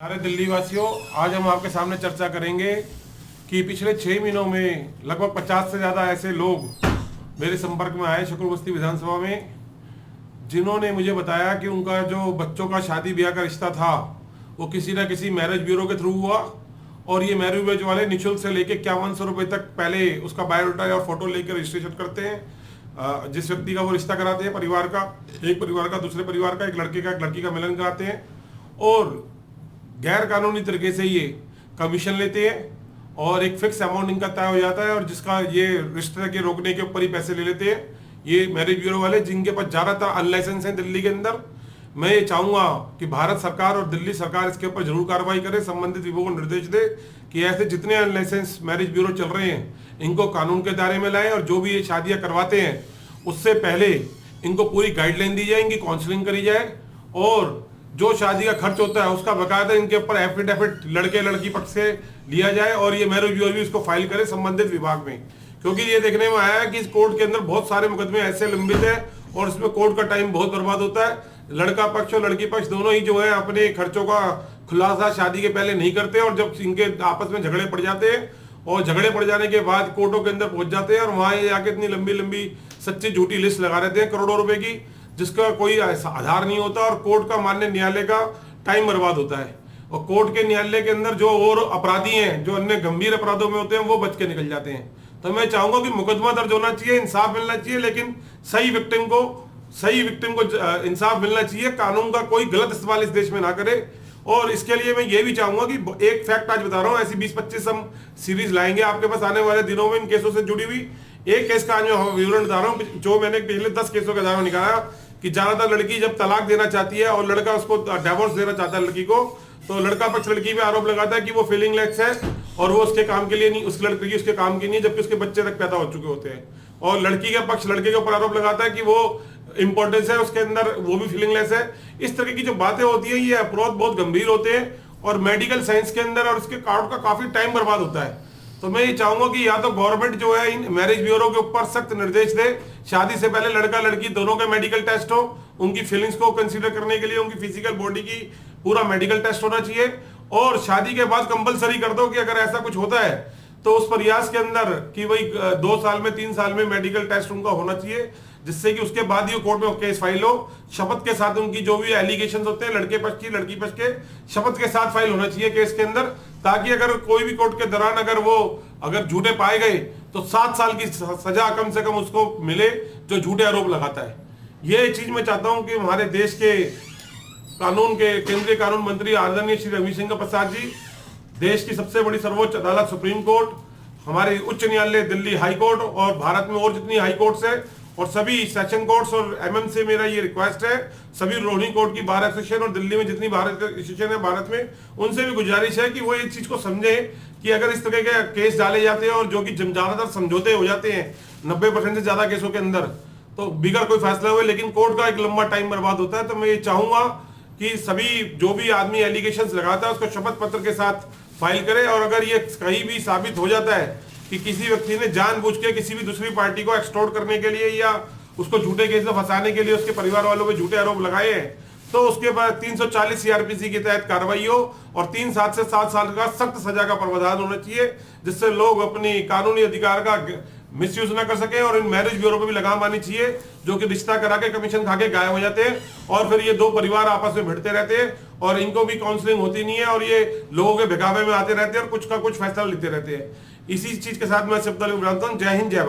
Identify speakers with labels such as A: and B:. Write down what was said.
A: सारे दिल्ली वासियों, आज हम आपके सामने चर्चा करेंगे कि पिछले 6 महीनों में लगभग 50 से ज़्यादा ऐसे लोग मेरे संपर्क में आए शुक्रबस्ती विधानसभा में, जिन्होंने मुझे बताया कि उनका जो बच्चों का शादी ब्याह का रिश्ता था वो किसी न किसी मैरिज ब्यूरो के थ्रू हुआ और ये मैरिज ब्यूरो वाले निःशुल्क से लेके 5100 रुपये तक पहले उसका बायोडाटा या फोटो लेकर रजिस्ट्रेशन करते हैं। जिस व्यक्ति का वो रिश्ता कराते हैं, परिवार का, एक परिवार का दूसरे परिवार का, एक लड़के का एक लड़की का मिलन कराते हैं और गैर कानूनी तरीके से ये कमीशन लेते हैं और एक फिक्स अमाउंट इनका तय हो जाता है और जिसका ये रिश्ते के रोकने के ऊपर ही पैसे ले लेते हैं ये मैरिज ब्यूरो वाले, जिनके पास ज़्यादातर अनलाइसेंस हैं दिल्ली के अंदर। मैं ये चाहूँगा कि भारत सरकार और दिल्ली सरकार इसके ऊपर जरूर कार्रवाई करे, संबंधित विभागों को निर्देश दे कि ऐसे जितने अनलाइसेंस मैरिज ब्यूरो चल रहे हैं इनको कानून के दायरे में लाएं और जो भी ये शादियाँ करवाते हैं उससे पहले इनको पूरी गाइडलाइन दी जाए, इनकी काउंसलिंग करी जाए और जो शादी का खर्च होता है उसका बकायदा इनके ऊपर एफिडेविट लड़के लड़की पक्ष से लिया जाए और ये मैरिज ब्यूरो भी इसको फाइल करे संबंधित विभाग में। क्योंकि ये देखने में आया है कि इस कोर्ट के अंदर बहुत सारे मुकदमे ऐसे लंबित है और इसमें कोर्ट का टाइम बहुत बर्बाद होता है। लड़का पक्ष और लड़की पक्ष दोनों ही जो है अपने खर्चों का खुलासा शादी के पहले नहीं करते और जब इनके आपस में झगड़े पड़ जाते हैं और झगड़े पड़ जाने के बाद कोर्टों के अंदर पहुंच जाते हैं और वहां ये आके इतनी लंबी लंबी सच्ची झूठी लिस्ट लगा रहते हैं करोड़ों रुपए की, जिसका कोई आधार नहीं होता और कोर्ट का माननीय न्यायालय का टाइम बर्बाद होता है और कोर्ट के न्यायालय के अंदर जो और अपराधी हैं जो अन्य गंभीर अपराधों में होते हैं वो बच के निकल जाते हैं। तो मैं चाहूंगा कि मुकदमा दर्ज होना चाहिए, इंसाफ मिलना चाहिए, लेकिन सही विक्टिम को इंसाफ मिलना चाहिए। कानून का कोई गलत इस्तेमाल इस देश में ना करे और इसके लिए मैं ये भी चाहूंगा कि एक फैक्ट आज बता रहा हूँ, ऐसी 20-25 हम सीरीज लाएंगे आपके पास आने वाले दिनों में इन केसों से जुड़ी हुई। एक केस का आज मैं विवरण बता रहा हूँ जो मैंने पिछले 10 केसों का उदाहरण निकाला कि ज्यादातर लड़की जब तलाक देना चाहती है और लड़का उसको डिवोर्स देना चाहता है लड़की को, तो लड़का पक्ष लड़की पे आरोप लगाता है कि वो फीलिंगलेस है और वो उसके काम के लिए नहीं, उस लड़की की उसके काम की नहीं, जबकि उसके बच्चे तक पैदा हो चुके होते हैं। और लड़की का पक्ष लड़के के ऊपर आरोप लगाता है कि वो इंपॉर्टेंस है उसके अंदर, वो भी फीलिंगलेस है। इस तरह की जो बातें होती है ये अपराध बहुत गंभीर होते हैं और मेडिकल साइंस के अंदर और उसके कार्ड का काफी टाइम बर्बाद होता है। तो मैं ये चाहूंगा कि या तो गवर्नमेंट जो है इन मैरिज ब्यूरो के ऊपर सख्त निर्देश दे, शादी से पहले लड़का लड़की दोनों का मेडिकल टेस्ट हो, उनकी फीलिंग्स को कंसीडर करने के लिए उनकी फिजिकल बॉडी की पूरा मेडिकल टेस्ट होना चाहिए और शादी के बाद कंपलसरी कर दो कि अगर ऐसा कुछ होता है तो उस प्रयास के अंदर कि वही 2 साल में 3 साल में मेडिकल टेस्ट उनका होना चाहिए, जिससे कि उसके बाद ही कोर्ट में केस फाइल हो। शपथ के साथ उनकी जो भी एलिगेशन होते हैं लड़के पक्ष की लड़की पक्ष के शपथ के साथ फाइल होना चाहिए केस के अंदर, ताकि अगर कोई भी कोर्ट के दौरान अगर झूठे पाए गए तो 7 साल की सजा कम से कम उसको मिले जो झूठे आरोप लगाता है। ये चीज मैं चाहता हूं कि हमारे देश के कानून के केंद्रीय कानून मंत्री आदरणीय श्री रविशंकर प्रसाद जी, देश की सबसे बड़ी सर्वोच्च अदालत सुप्रीम कोर्ट, हमारे उच्च न्यायालय दिल्ली हाई कोर्ट और भारत में और जितनी हाई कोर्ट्स है और सभी सेशन कोर्ट्स और एमएम से मेरा ये रिक्वेस्ट है, सभी रोहिणी कोर्ट की बार एसोसिएशन और दिल्ली में जितनी बार एसोसिएशन है भारत में, उनसे भी गुजारिश है कि वो इस चीज को समझे कि अगर इस तरह के केस डाले जाते हैं और जो कि ज्यादातर समझौते हो जाते हैं 90% से ज्यादा केसों के अंदर, तो बिगड़ कोई फैसला हुए लेकिन कोर्ट का एक लंबा टाइम बर्बाद होता है। तो मैं ये चाहूंगा कि सभी जो भी आदमी एलिगेशंस लगाता है उसको शपथ पत्र के साथ फाइल करे और अगर ये कहीं भी साबित हो जाता है कि किसी व्यक्ति ने जानबूझ के किसी भी दूसरी पार्टी को एक्सटोर्ट करने के लिए या उसको झूठे केस में फंसाने के लिए उसके परिवार वालों पे झूठे आरोप लगाए हैं, तो उसके बाद 340 सीआरपीसी के तहत कार्रवाई हो और 3 साल से 7 साल का सख्त सजा का प्रावधान होना चाहिए, जिससे लोग अपनी कानूनी अधिकार का मिसयूज ना कर सके। और इन मैरिज ब्यूरो पे भी लगाम आनी चाहिए जो कि रिश्ता करा के कमीशन खा के गायब हो जाते हैं और फिर ये 2 परिवार आपस में भिड़ते रहते हैं और इनको भी काउंसलिंग होती नहीं है और ये लोगों के बहकावे में आते रहते हैं और कुछ का कुछ फैसला लेते रहते हैं। इसी चीज के साथ मैं शब्द विरामता हूं। जय हिंद, जय भारत।